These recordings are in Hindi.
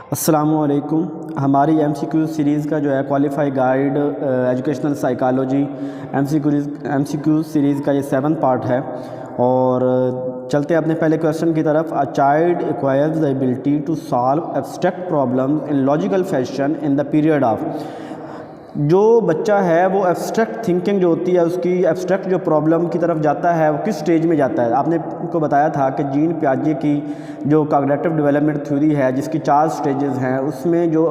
अस्सलामुअलैकुम। हमारी एमसीक्यू सीरीज़ का जो है qualify guide educational psychology MCQ series का ये 7th पार्ट है। और चलते हैं अपने पहले क्वेश्चन की तरफ। A child acquires the ability to solve abstract problems in logical fashion in the period of. जो बच्चा है वो एब्स्ट्रैक्ट थिंकिंग जो होती है उसकी एब्स्ट्रैक्ट जो प्रॉब्लम की तरफ जाता है वो किस स्टेज में जाता है। आपने को बताया था कि जीन पियाजे की जो कॉग्निटिव डेवलपमेंट थ्योरी है जिसकी 4 स्टेजेस हैं, उसमें जो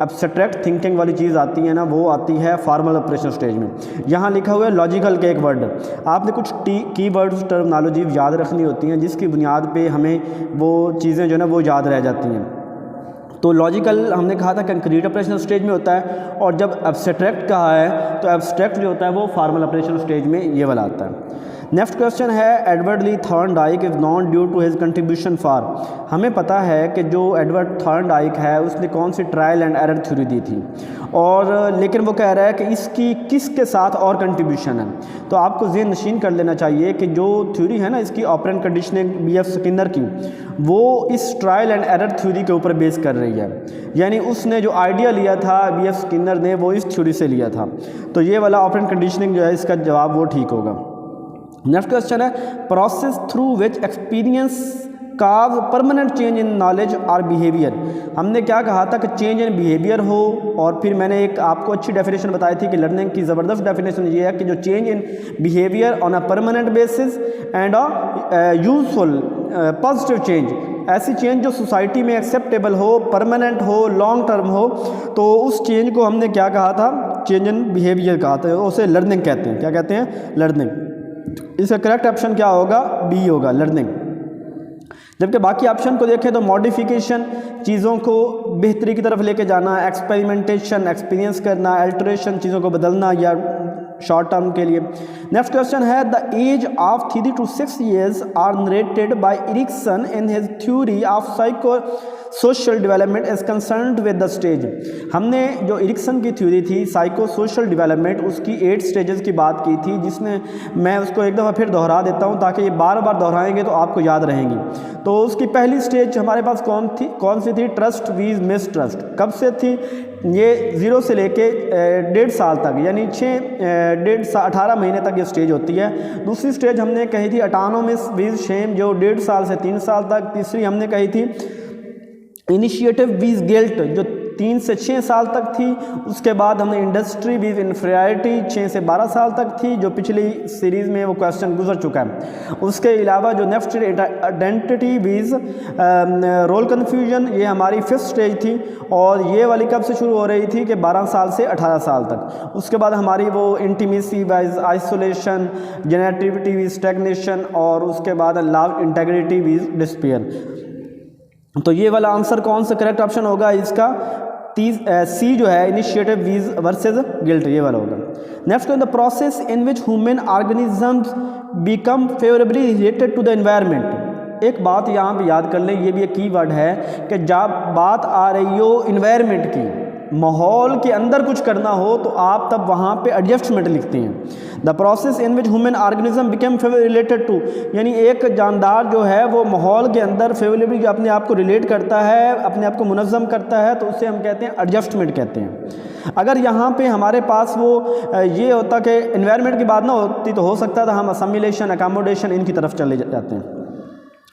एब्स्ट्रैक्ट थिंकिंग वाली चीज़ आती है ना, वो आती है फॉर्मल ऑपरेशन स्टेज में। यहाँ लिखा हुआ है लॉजिकल के एक वर्ड, आपने कुछ की वर्ड्स टर्मिनोलॉजी याद रखनी होती हैं जिसकी बुनियाद पर हमें वो चीज़ें जो है ना वो याद रह जाती हैं। तो लॉजिकल हमने कहा था कंक्रीट ऑपरेशनल स्टेज में होता है, और जब एब्स्ट्रैक्ट कहा है तो एब्स्ट्रैक्ट जो होता है वो फॉर्मल ऑपरेशनल स्टेज में ये वाला आता है। नेक्स्ट क्वेश्चन है Edward Lee Thorndike is known due to his contribution for. हमें पता है कि जो एडवर्ड थॉर्नडाइक है उसने कौन सी ट्रायल एंड एरर थ्योरी दी थी, और लेकिन वो कह रहा है कि इसकी किसके साथ और कंट्रीब्यूशन है। तो आपको ज़हन नशीन कर लेना चाहिए कि जो थ्योरी है ना इसकी ऑपरेंट कंडीशनिंग बीएफ स्किनर की, वो इस ट्रायल एंड एरर थ्योरी के ऊपर बेस कर रही है। यानी उसने जो आइडिया लिया था बीएफ स्किनर ने वो इस थ्योरी से लिया था। तो ये वाला ऑपरेंट कंडीशनिंग जो है इसका जवाब वो ठीक होगा। नेक्स्ट क्वेश्चन है process through which experience cause permanent change in knowledge और बिहेवियर। हमने क्या कहा था कि चेंज इन बिहेवियर हो, और फिर मैंने एक आपको अच्छी डेफिनेशन बताई थी कि लर्निंग की ज़बरदस्त डेफिनेशन ये है कि जो change in behaviour on a permanent basis and a useful positive change, ऐसी चेंज जो सोसाइटी में एक्सेप्टेबल हो, परमानेंट हो, लॉन्ग टर्म हो, तो उस चेंज को हमने क्या कहा था, चेंज इन बिहेवियर कहा था। उसे लर्निंग कहते हैं। क्या कहते हैं? लर्निंग। इसका करेक्ट ऑप्शन क्या होगा? बी होगा, लर्निंग। जबकि बाकी ऑप्शन को देखें तो मॉडिफिकेशन, चीज़ों को बेहतरी की तरफ लेके जाना, एक्सपेरिमेंटेशन, एक्सपीरियंस करना, अल्टरेशन, चीज़ों को बदलना या शॉर्ट टर्म के लिए। नेक्स्ट क्वेश्चन है the age of 3 to 6 years are narrated by Erikson in his theory of psycho social development is concerned with the stage. हमने जो एरिक्सन की थ्योरी थी साइको सोशल डेवलपमेंट, उसकी 8 स्टेजेस की बात की थी, जिसने मैं उसको एक दफ़ा फिर दोहरा देता हूँ ताकि ये बार बार दोहराएंगे तो आपको याद रहेंगी। तो उसकी पहली स्टेज हमारे पास कौन सी थी? ट्रस्ट वीज मिसट्रस्ट। कब से थी? ये 0 से लेके 1.5 साल तक, यानी 18 महीने तक ये स्टेज होती है। दूसरी स्टेज हमने कही थी ऑटोनोमस वीज शेम, जो 1.5 साल से 3 साल तक। तीसरी हमने कही थी इनिशिएटिव वीज गिल्ट, जो 3 से 6 साल तक थी। उसके बाद हमने इंडस्ट्री वीज इन्फीरियरिटी 6 से 12 साल तक थी, जो पिछली सीरीज़ में वो क्वेश्चन गुजर चुका है। उसके अलावा जो नेक्स्ट आइडेंटिटी वीज रोल कन्फ्यूजन, ये हमारी 5th स्टेज थी, और ये वाली कब से शुरू हो रही थी कि 12 साल से 18 साल तक। उसके बाद हमारी वो इंटीमेसी वाइज आइसोलेशन, जेनेटिविटी वीज स्टैग्नेशन, और उसके बाद लव इंटेग्रिटी वीज डिस्पेयर। तो ये वाला आंसर कौन सा करेक्ट ऑप्शन होगा इसका? सी जो है, इनिशिएटिव वीज वर्सेस गिल्ट, ये वाला होगा। Next the process in which human organisms become favourably related to the environment. एक बात यहाँ पे याद कर लें, ये भी एक की वर्ड है कि जब बात आ रही हो इन्वायरमेंट की, माहौल के अंदर कुछ करना हो तो आप तब वहाँ पे एडजस्टमेंट लिखते हैं। The process in which human organism become favourably related to, यानी एक जानदार जो है वो माहौल के अंदर फेवरेबली जो अपने आप को रिलेट करता है, अपने आप को मुनज़्ज़म करता है, तो उसे हम कहते हैं एडजस्टमेंट कहते हैं। अगर यहाँ पे हमारे पास वो ये होता कि एनवायरनमेंट की बात ना होती तो हो सकता था हम असमिलेशन, अकोमोडेशन इनकी तरफ चले जाते हैं।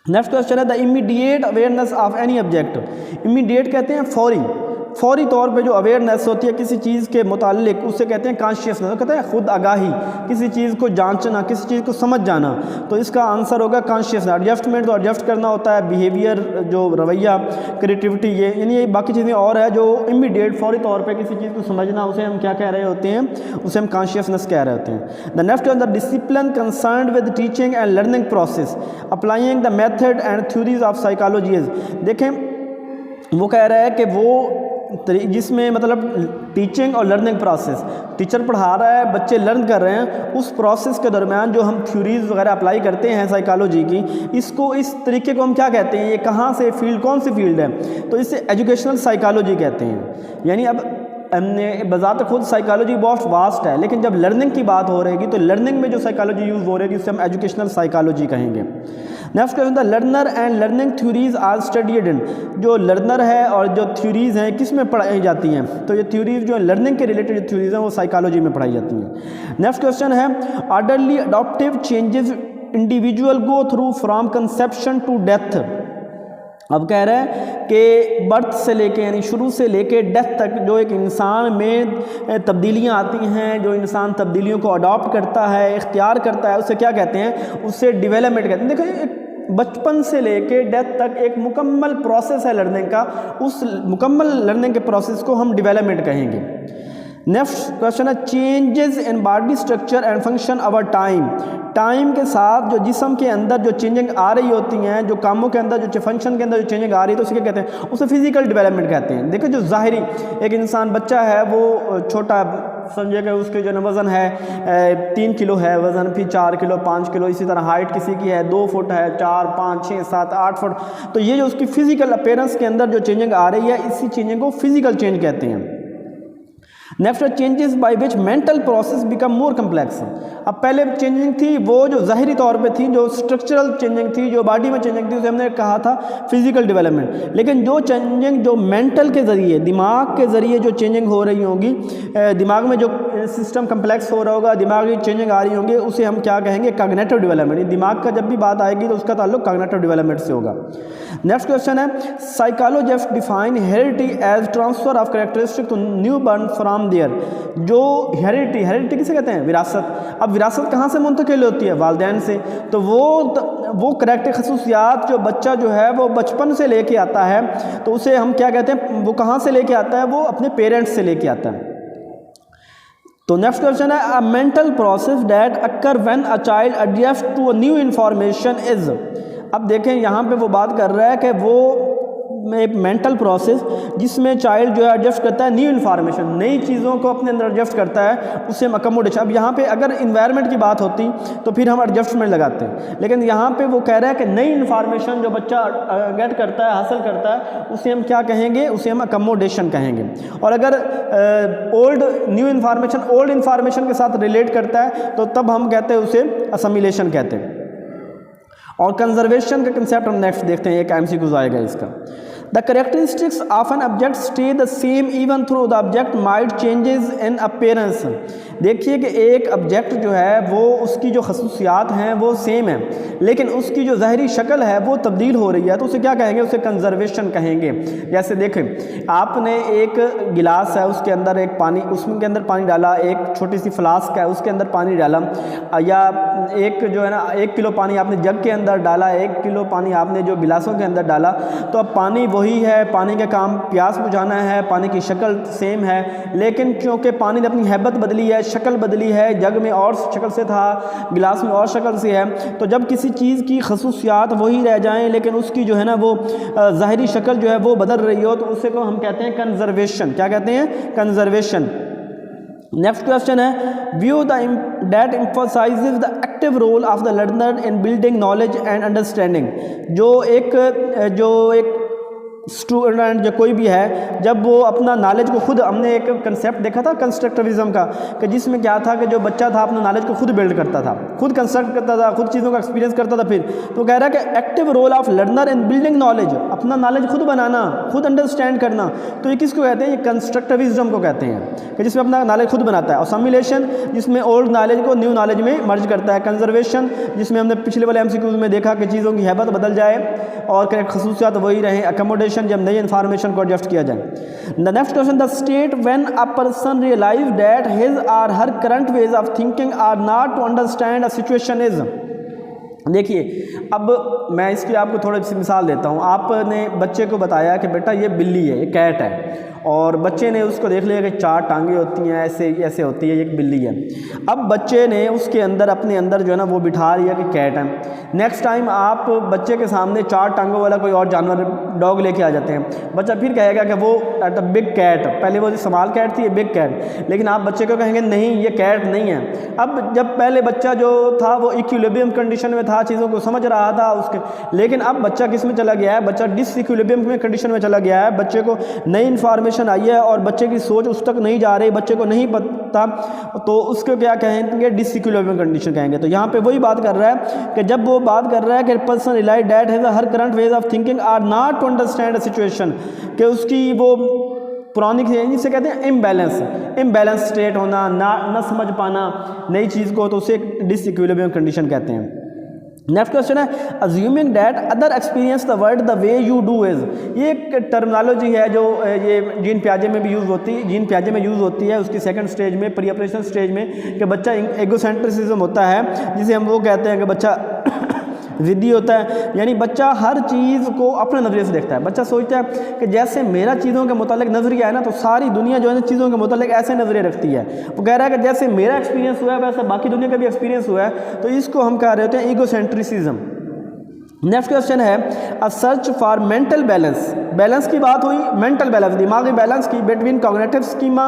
नेक्स्ट क्वेश्चन है the immediate awareness of any object. Immediate कहते हैं फौरी तौर पे जो अवेयरनेस होती है किसी चीज़ के मुतालिक, उसे कहते हैं कॉन्शियसनेस, कहते हैं खुद आगाही, किसी चीज़ को जांचना, किसी चीज़ को समझ जाना। तो इसका आंसर होगा कॉन्शियसनेस। एडजस्टमेंट तो एडजस्ट करना होता है, बिहेवियर जो रवैया, क्रिएटिविटी, ये यानी ये बाकी चीज़ें और है। जो इमीडिएट फौरी तौर पे किसी चीज़ को समझना, उसे हम क्या कह रहे होते हैं? उसे हम कॉन्शियसनेस कह रहे होते हैं। The next the discipline concerned with teaching and learning process applying the method and theories of psychology. देखें वो कह रहा है कि वो जिसमें मतलब टीचिंग और लर्निंग प्रोसेस, टीचर पढ़ा रहा है, बच्चे लर्न कर रहे हैं, उस प्रोसेस के दरमियान जो हम थ्योरीज़ वगैरह अप्लाई करते हैं साइकोलॉजी की, इसको इस तरीके को हम क्या कहते हैं? ये कहाँ से फील्ड, कौन सी फील्ड है? तो इसे एजुकेशनल साइकोलॉजी कहते हैं। यानी अब हमने बज़ात खुद साइकोलॉजी बहुत वास्ट है, लेकिन जब लर्निंग की बात हो रहेगी तो लर्निंग में जो साइकोलॉजी यूज़ हो रहेगी उसे हम एजुकेशनल साइकोलॉजी कहेंगे। Next question, the learner and learning theories are studied in, जो लर्नर है और जो थ्योरीज हैं किस में पढ़ाई जाती हैं, तो ये थ्योरीज जो लर्निंग के रिलेटेड जो थ्योरीज हैं वो साइकोलॉजी में पढ़ाई जाती हैं। नेक्स्ट क्वेश्चन है, orderly adaptive changes individual go through from conception to death. अब कह रहा है कि बर्थ से लेके यानी शुरू से लेके डेथ तक जो एक इंसान में तब्दीलियां आती हैं, जो इंसान तब्दीलियों को अडॉप्ट करता है, इख्तियार करता है, उसे क्या कहते हैं, उससे डेवलपमेंट कहते हैं। देखो एक बचपन से लेके डेथ तक एक मुकम्मल प्रोसेस है लर्निंग का, उस मुकम्मल लर्निंग के प्रोसेस को हम डेवलपमेंट कहेंगे। नेक्स्ट क्वेश्चन है, changes in body structure and function over time, time के साथ जो जिस्म के अंदर जो चेंजिंग आ रही होती हैं, जो कामों के अंदर जो फंक्शन के अंदर जो चेंजिंग आ रही है, तो उसे क्या कहते हैं, उसे फिजिकल डेवलपमेंट कहते हैं। देखो जो ज़ाहिरी एक इंसान बच्चा है वो छोटा समझे कि उसके जो वज़न है 3 किलो है वज़न, फिर 4 किलो 5 किलो, इसी तरह हाइट किसी की है 2 फुट है, 4 5 6 7 8 फुट, तो ये जो उसकी फिजिकल अपीयरेंस के अंदर जो चेंजिंग आ रही है, इसी चेंजिंग को फिजिकल चेंज कहते हैं। Next changes by which mental process become more complex. अब पहले चेंजिंग थी वो जो ज़ाहिरी तौर पे थी, जो स्ट्रक्चरल चेंजिंग थी, जो बॉडी में चेंजिंग थी, उसे हमने कहा था फिजिकल डेवलपमेंट। लेकिन जो चेंजिंग जो मेंटल के ज़रिए, दिमाग के ज़रिए जो चेंजिंग हो रही होगी, दिमाग में जो सिस्टम कम्प्लेक्स हो रहा होगा, दिमाग की चेंजिंग आ रही होंगी, उसे हम क्या कहेंगे, कॉग्निटिव डेवलपमेंट। दिमाग का जब भी बात आएगी तो उसका ताल्लुक कॉग्निटिव डेवलपमेंट से होगा। नेक्स्ट क्वेश्चन है, psychologist define heredity as transfer of characteristic to new born from there. जो हेरिडिटी किसे कहते हैं, विरासत। अब विरासत कहाँ से मुंतकिल होती है, वालिदैन से। तो वो करैक्टर खसूसियात जो बच्चा जो है वो बचपन से लेके आता है, तो उसे हम क्या कहते हैं, वो कहाँ से लेके आता है, वो अपने पेरेंट्स से लेके आता है। तो नेक्स्ट क्वेश्चन है, a mental process that occur when a child adjust to a new information is. अब देखें यहाँ पे वो बात कर रहा है कि वो एक मेंटल प्रोसेस जिसमें चाइल्ड जो है एडजस्ट करता है न्यू इन्फॉर्मेशन, नई चीज़ों को अपने अंदर एडजस्ट करता है, उससे अकोमोडेशन। अब यहाँ पे अगर इन्वायरमेंट की बात होती तो फिर हम एडजस्टमेंट लगाते हैं, लेकिन यहाँ पे वो कह रहा है कि नई इन्फॉर्मेशन जो बच्चा गेट करता है, हासिल करता है, उसे हम क्या कहेंगे, उसे हम अकोमोडेशन कहेंगे। और अगर ओल्ड इन्फॉर्मेशन के साथ रिलेट करता है तो तब हम कहते हैं उसे असिमिलेशन कहते हैं। और कंजर्वेशन का कंसेप्ट हम नेक्स्ट देखते हैं, एक एमसीक्यू आएगा इसका। The characteristics of an object stay the same even though the object might changes in appearance. देखिए कि एक ऑब्जेक्ट जो है वो उसकी जो खसूसियात हैं वो सेम है, लेकिन उसकी जो ज़ाहिरी शक्ल है वो तब्दील हो रही है, तो उसे क्या कहेंगे, उसे कंजर्वेशन कहेंगे। जैसे देखें, आपने एक गिलास है, उसके अंदर एक पानी, उसके अंदर पानी डाला, एक छोटी सी फ्लास्क है उसके अंदर पानी डाला, या एक जो है ना 1 किलो पानी आपने जग के अंदर डाला, 1 किलो पानी आपने जो गिलासों के अंदर डाला, तो अब पानी वही है, पानी का काम प्यास बुझाना है, पानी की शक्ल सेम है, लेकिन क्योंकि पानी ने अपनी हैबत बदली है, शक्ल बदली है, जग में और शक्ल से था, गिलास में और शक्ल से है, तो जब किसी चीज़ की खसूसियात वही रह जाएं लेकिन उसकी जो है ना वो ज़ाहिरी शक्ल जो है वो बदल रही हो, तो उसे को हम कहते हैं कंजर्वेशन। क्या कहते हैं, कंजर्वेशन। नेक्स्ट क्वेश्चन है, view that emphasises the active role of the learner in building knowledge and understanding. जो एक स्टूडेंट जो कोई भी है, जब वो अपना नॉलेज को खुद, हमने एक कंसेप्ट देखा था कंस्ट्रक्टिविज्म का, कि जिसमें क्या था कि जो बच्चा था अपना नॉलेज को खुद बिल्ड करता था, खुद कंस्ट्रक्ट करता था, खुद चीज़ों का एक्सपीरियंस करता था। फिर तो कह रहा है कि active role of learner in building knowledge, अपना नॉलेज खुद बनाना, खुद अंडरस्टैंड करना, तो ये किसको कहते हैं, ये कंस्ट्रक्टिविज्म को कहते हैं, कि जिसमें अपना नॉलेज खुद बनाता है। और असिमिलेशन, जिसमें ओल्ड नॉलेज को न्यू नॉलेज में मर्ज करता है। कंजर्वेशन, जिसमें हमने पिछले वाले एमसीक्यूज में देखा कि चीज़ों की हैबत बदल जाए और खसूसियात वही रहें। अकोमोडेशन, जब नई इन्फॉर्मेशन को एडजस्ट किया जाए। The next question, the state when a person realize that his or her current ways of thinking are not to understand a situation is. देखिए, अब मैं इसकी आपको थोड़ी सी मिसाल देता हूँ। आपने बच्चे को बताया कि बेटा ये बिल्ली है, ये कैट है, और बच्चे ने उसको देख लिया कि 4 टांगे होती हैं, ऐसे ऐसे होती है, एक बिल्ली है। अब बच्चे ने उसके अंदर अपने अंदर जो है ना वो बिठा लिया कि कैट है। नेक्स्ट टाइम आप बच्चे के सामने 4 टांगों वाला कोई और जानवर, डॉग लेके आ जाते हैं, बच्चा फिर कहेगा कि वो एट अ बिग कैट, पहले वो स्मॉल कैट थी, ये बिग कैट, लेकिन आप बच्चे को कहेंगे नहीं ये कैट नहीं है। अब जब पहले बच्चा जो था वो इक्विलिब्रियम कंडीशन में था, था, चीज़ों को समझ रहा था उसके, लेकिन अब बच्चा किस में चला गया है, बच्चा डिसइक्विलिब्रियम में कंडीशन में चला गया है। बच्चे को नई इन्फॉर्मेशन आई है और बच्चे की सोच उस तक नहीं जा रही, बच्चे को नहीं पता, तो उसको क्या कहेंगे, डिसइक्विलिब्रियम कंडीशन कहेंगे। तो यहाँ पे वही बात कर रहा है कि जब वो बात कर रहा है कि person realise that his her current ways of thinking are not to understand a situation, कि उसकी वो पुरानी जिसे कहते हैं इम्बैलेंस स्टेट होना, ना समझ पाना नई चीज़ को, तो उसे डिसइक्विलिब्रियम कंडीशन कहते हैं। नेक्स्ट क्वेश्चन है assuming that other experience the world the way you do is. ये एक टर्मिनोलॉजी है जो ये जीन पियाजे में भी यूज़ होती है, उसकी सेकंड स्टेज में, प्री ऑपरेशन स्टेज में, कि बच्चा एगोसेंट्रिसिज्म होता है, जिसे हम वो कहते हैं कि बच्चा ज़िद्दी होता है, यानी बच्चा हर चीज़ को अपने नज़रिए से देखता है। बच्चा सोचता है कि जैसे मेरा चीज़ों के मुतालिक नज़रिया है ना, तो सारी दुनिया जो है ना चीज़ों के मुतालिक ऐसे नज़रिए रखती है। वो कह रहा है कि जैसे मेरा एक्सपीरियंस हुआ है वैसे बाकी दुनिया का भी एक्सपीरियंस हुआ है, तो इसको हम कह रहे होते हैं ईगोसेंट्रिसिज्म। नेक्स्ट क्वेश्चन है अ सर्च फॉर मेंटल बैलेंस की बात हुई, मेंटल बैलेंस, दिमागी बैलेंस की, between cognitive schema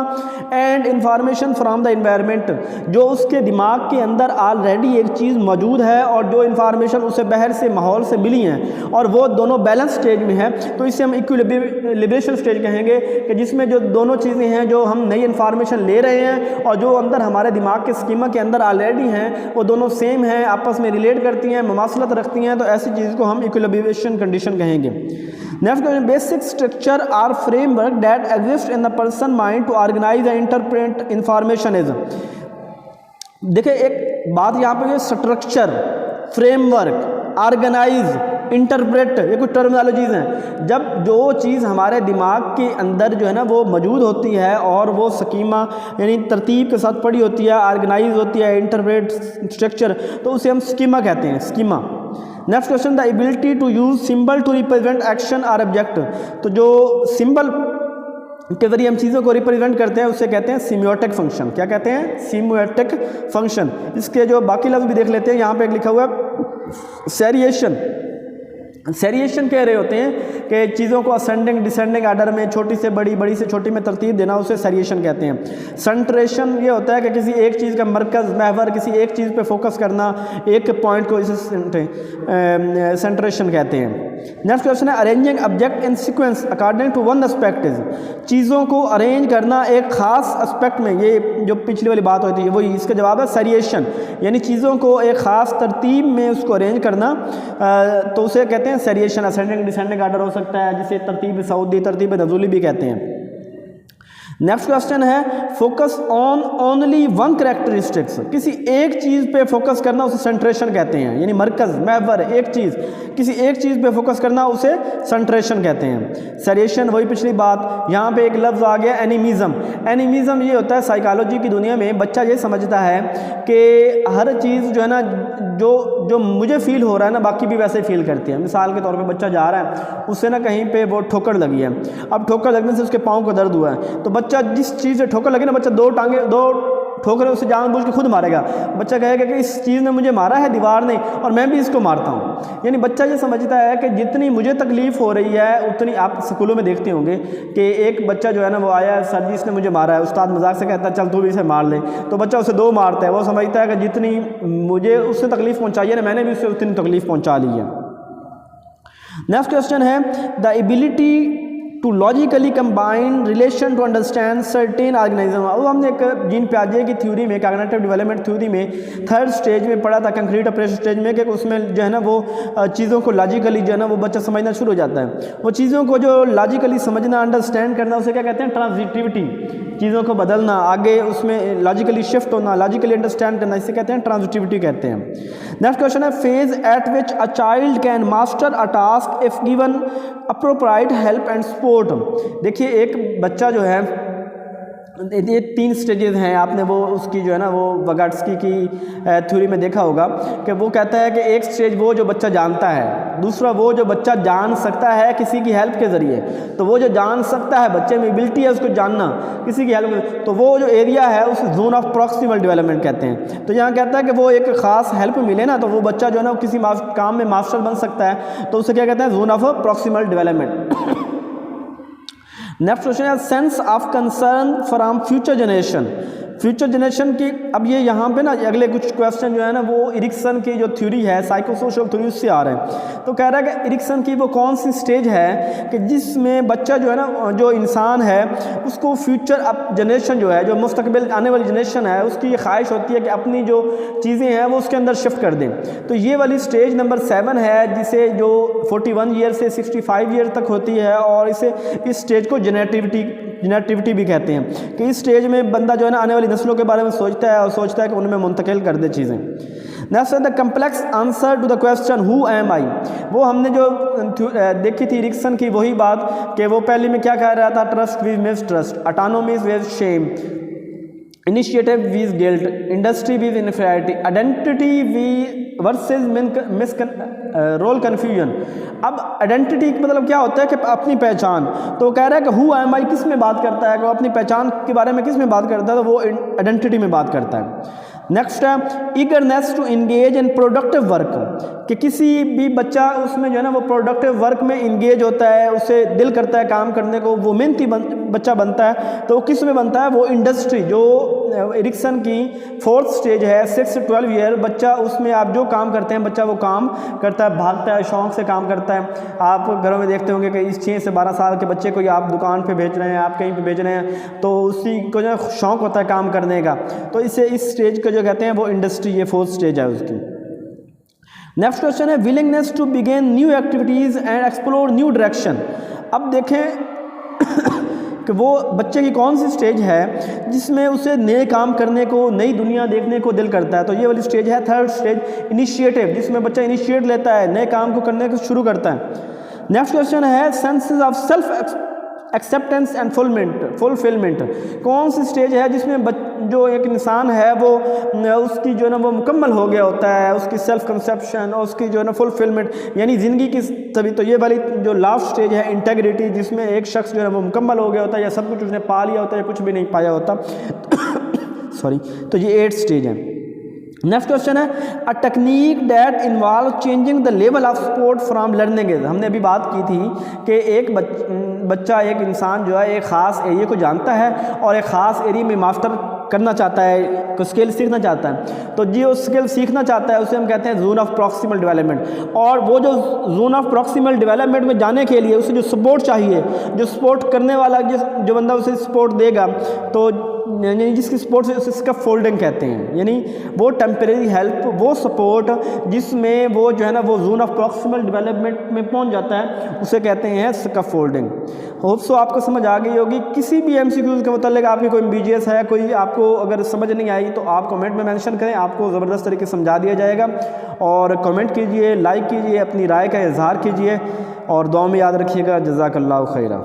and information from the environment, जो उसके दिमाग के अंदर ऑलरेडी एक चीज़ मौजूद है और जो इन्फॉर्मेशन उसे बाहर से, माहौल से मिली हैं, और वो दोनों बैलेंस स्टेज में है, तो इसे हम इक्विलिब्रेशन स्टेज कहेंगे, कि जिसमें जो दोनों चीज़ें हैं, जो हम नई इन्फॉर्मेशन ले रहे हैं और जो अंदर हमारे दिमाग के स्कीमा के अंदर ऑलरेडी हैं, वो दोनों सेम हैं, आपस में रिलेट करती हैं, मुमासलत रखती हैं, तो ऐसी चीज़ को हम इक्विलिब्रेशन कंडीशन कहेंगे। Next question, basic structure or framework that exist in the person mind to organise and interpret information is. देखिए एक बात यहाँ पे, स्ट्रक्चर, फ्रेमवर्क, ऑर्गेनाइज, इंटरप्रेट, ये कुछ टर्मिनोलॉजीज़ हैं। जब जो चीज़ हमारे दिमाग के अंदर जो है ना वो मौजूद होती है और वो स्कीमा यानी तरतीब के साथ पड़ी होती है, ऑर्गेनाइज होती है, इंटरप्रेट, स्ट्रक्चर, तो उसे हम स्कीमा कहते हैं, schema. Next question, the ability to use symbol to represent action और ऑब्जेक्ट। तो जो सिंबल के जरिए हम चीज़ों को रिप्रेजेंट करते हैं उसे कहते हैं सीमियोटिक फंक्शन। क्या कहते हैं? सीमियोटिक फंक्शन। इसके जो बाकी लफ्ज़ भी देख लेते हैं। यहाँ पे एक लिखा हुआ है सेरिएशन। सेरिएशन कह रहे होते हैं कि चीज़ों को असेंडिंग डिसेंडिंग आर्डर में, छोटी से बड़ी, बड़ी से छोटी में तरतीब देना, उसे सेरिएशन कहते हैं। सेंट्रेशन ये होता है कि किसी एक चीज़ का मरकज़, महवर, किसी एक चीज़ पे फोकस करना, एक पॉइंट को, इसे सेंट्रेशन कहते हैं। नेक्स्ट क्वेश्चन है arranging object in sequence according to one aspect is. चीज़ों को अरेंज करना एक ख़ास एस्पेक्ट में, ये जो पिछली वाली बात होती है वही इसका जवाब है सेरिएशन, यानी चीज़ों को एक ख़ास तरतीब में उसको अरेंज करना, तो उसे कहते हैं सेरिएशन। असेंडिंग डिसेंडिंग आर्डर हो सकता है, जिसे तरतीब सऊदी, तरतीब नज़ूली भी कहते हैं। नेक्स्ट क्वेश्चन है focus on only one characteristics. किसी एक चीज़ पे फोकस करना उसे सेंट्रेशन कहते हैं, यानी मरकज़, महवर, एक चीज़, किसी एक चीज़ पे फोकस करना उसे सेंट्रेशन कहते हैं। सेरिएशन वही पिछली बात। यहाँ पे एक लफ्ज़ आ गया एनिमिज़म। एनिमिज़म ये होता है साइकोलॉजी की दुनिया में बच्चा ये समझता है कि हर चीज़ जो है ना, जो मुझे फील हो रहा है ना, बाकी भी वैसे फील करती है। मिसाल के तौर पे बच्चा जा रहा है, उससे ना कहीं पे वो ठोकर लगी है, अब ठोकर लगने से उसके पाँव को दर्द हुआ है, तो बच्चा जिस चीज़ से ठोकर लगे ना, बच्चा दो ठोकरें उससे जानबूझ के खुद मारेगा। बच्चा कहेगा कि इस चीज़ ने मुझे मारा है, दीवार ने, और मैं भी इसको मारता हूँ। यानी बच्चा ये समझता है कि जितनी मुझे तकलीफ़ हो रही है उतनी, आप स्कूलों में देखते होंगे कि एक बच्चा जो है ना वो आया है, सर जी इसने मुझे मारा है, उस्ताद मजाक से कहता है चल तू भी इसे मार ले, तो बच्चा उसे दो मारता है। वो समझता है कि जितनी मुझे उससे तकलीफ़ पहुँचाई है ना, मैंने भी उससे उतनी तकलीफ़ पहुँचा ली है। नेक्स्ट क्वेश्चन है the ability to logically combine relation to understand certain organism. अब हमने एक जीन पियाजे की थ्योरी में, कॉग्निटिव डेवलपमेंट थ्योरी में थर्ड स्टेज में पढ़ा था, कंक्रीट ऑपरेशन स्टेज में, कि उसमें जो है ना वो चीज़ों को लॉजिकली जो है ना वो बच्चा समझना शुरू हो जाता है। वो चीज़ों को जो लॉजिकली समझना, अंडरस्टैंड करना, उसे क्या कहते हैं? ट्रांजिटिविटी। चीज़ों को बदलना, आगे उसमें लॉजिकली शिफ्ट होना, लॉजिकली अंडरस्टैंड करना, इसे कहते हैं ट्रांजिटिविटी कहते हैं। नेक्स्ट क्वेश्चन है phase eight which a child can master a task if given appropriate help and support. देखिए एक बच्चा जो है, ये 3 स्टेजेस हैं, आपने वो उसकी जो है ना वो वगाट्स्की की थ्योरी में देखा होगा कि वो कहता है कि एक स्टेज वो जो बच्चा जानता है, दूसरा वो जो बच्चा जान सकता है किसी की हेल्प के ज़रिए। तो वो जो जान सकता है, बच्चे में एबिलिटी है उसको जानना किसी की हेल्प, तो वो जो एरिया है उसे जोन ऑफ प्रॉक्सिमल डेवलपमेंट कहते हैं। तो यहाँ कहता है कि वो एक ख़ास हेल्प मिले ना, तो वो बच्चा जो है ना किसी काम में मास्टर बन सकता है, तो उसे क्या कहते हैं? Zone of proximal development. Next question है sense of concern from future generation. Future generation की, अब ये यहाँ पे ना अगले कुछ क्वेश्चन जो है ना वो इरिक्सन की जो थ्योरी है, साइकोसोशल थ्योरी, उससे आ रहे हैं। तो कह रहा है कि इरिक्सन की वो कौन सी स्टेज है कि जिसमें बच्चा जो है ना, जो इंसान है उसको फ्यूचर अब जनरेशन जो है, जो मुस्तकबिल आने वाली जनरेशन है, उसकी ये ख्वाहिश होती है कि अपनी जो चीज़ें हैं वो उसके अंदर शिफ्ट कर दें। तो ये वाली स्टेज नंबर 7 है, जिसे जो 41 ईयर से 65 ईयर तक होती है, और इसे इस स्टेज को जेनेटिविटी भी कहते हैं कि इस स्टेज में बंदा जो है ना आने वाली नस्लों के बारे में सोचता है और सोचता है कि उनमें मुंतकिल कर दे चीज़ें। नेक्स्ट है the complex answer to the question who am I. वो हमने जो देखी थी इरिक्सन की वही बात कि वो पहले में क्या कह रहा था, trust with mistrust, autonomy with shame, initiative with guilt, industry with inferiority, identity v versus role confusion. अब आइडेंटिटी मतलब क्या होता है कि अपनी पहचान। तो कह रहा है कि हु एम आई किस में बात करता है, कि अपनी पहचान के बारे में किस में बात करता है, तो वो आइडेंटिटी में बात करता है। नेक्स्ट है eagerness to engage in productive work, कि किसी भी बच्चा उसमें जो है ना वो प्रोडक्टिव वर्क में इंगेज होता है, उसे दिल करता है काम करने को, वो मेहनती बच्चा बनता है। तो किस में बनता है, वो इंडस्ट्री, जो इरिक्सन की 4th स्टेज है 6 से 12 ईयर, बच्चा उसमें आप जो काम करते हैं बच्चा वो काम करता है, भागता है, शौक़ से काम करता है। आप घरों में देखते होंगे कि इस 6 से 12 साल के बच्चे को आप दुकान पे भेज रहे हैं, आप कहीं पे भेज रहे हैं, तो उसी को जो है शौक़ होता है काम करने का। तो इसे इस स्टेज को जो कहते हैं वो इंडस्ट्री, ये 4th स्टेज है उसकी। नेक्स्ट क्वेश्चन है willingness to begin new activities and explore new direction. अब देखें कि वो बच्चे की कौन सी स्टेज है जिसमें उसे नए काम करने को, नई दुनिया देखने को दिल करता है। तो ये वाली स्टेज है 3rd स्टेज, इनिशिएटिव, जिसमें बच्चा इनिशिएट लेता है, नए काम को करने को शुरू करता है। नेक्स्ट क्वेश्चन है senses of self acceptance and fulfilment. कौन सी स्टेज है जिसमें जो एक इंसान है वो उसकी जो है ना वो मुकम्मल हो गया होता है, उसकी सेल्फ कंसेप्शन और उसकी जो है ना फुलफिलमेंट, यानी ज़िंदगी की तभी। तो ये वाली जो लास्ट स्टेज है इंटेग्रिटी, जिसमें एक शख्स जो है वो मुकम्मल हो गया होता है, या सब कुछ उसने पा लिया होता है या कुछ भी नहीं पाया होता। सॉरी। तो ये 8th स्टेज है। नेक्स्ट क्वेश्चन है a technique that involve changing the level of support from learning is. हमने अभी बात की थी कि एक बच्चा, एक इंसान जो है एक ख़ास एरिया को जानता है और एक ख़ास एरिया में मास्टर करना चाहता है, को स्किल सीखना चाहता है। तो जो स्किल सीखना चाहता है उसे हम कहते हैं जोन ऑफ प्रॉक्सिमल डेवलपमेंट। और वो जो जोन ऑफ प्रॉक्सिमल डेवलपमेंट में जाने के लिए उसे जो सपोर्ट चाहिए, जो सपोर्ट करने वाला जो बंदा उसे सपोर्ट देगा, तो यानी जिसकी सपोर्ट से उसे इसका फोल्डिंग कहते हैं, यानी वो टेम्परेरी हेल्प, वो सपोर्ट जिसमें वो जो है ना वो जोन ऑफ प्रॉक्सिमल डेवलपमेंट में पहुंच जाता है, उसे कहते हैं स्कैफोल्डिंग। होप सो आपको समझ आ गई होगी। किसी भी MCQs के मतलब आपकी कोई BGS है, कोई आपको अगर समझ नहीं आई तो आप कमेंट में मेंशन करें, आपको ज़बरदस्त तरीके से समझा दिया जाएगा। और कमेंट कीजिए, लाइक कीजिए, अपनी राय का इजहार कीजिए और दुआ में याद रखिएगा। जज़ाकल्लाहु खैरा।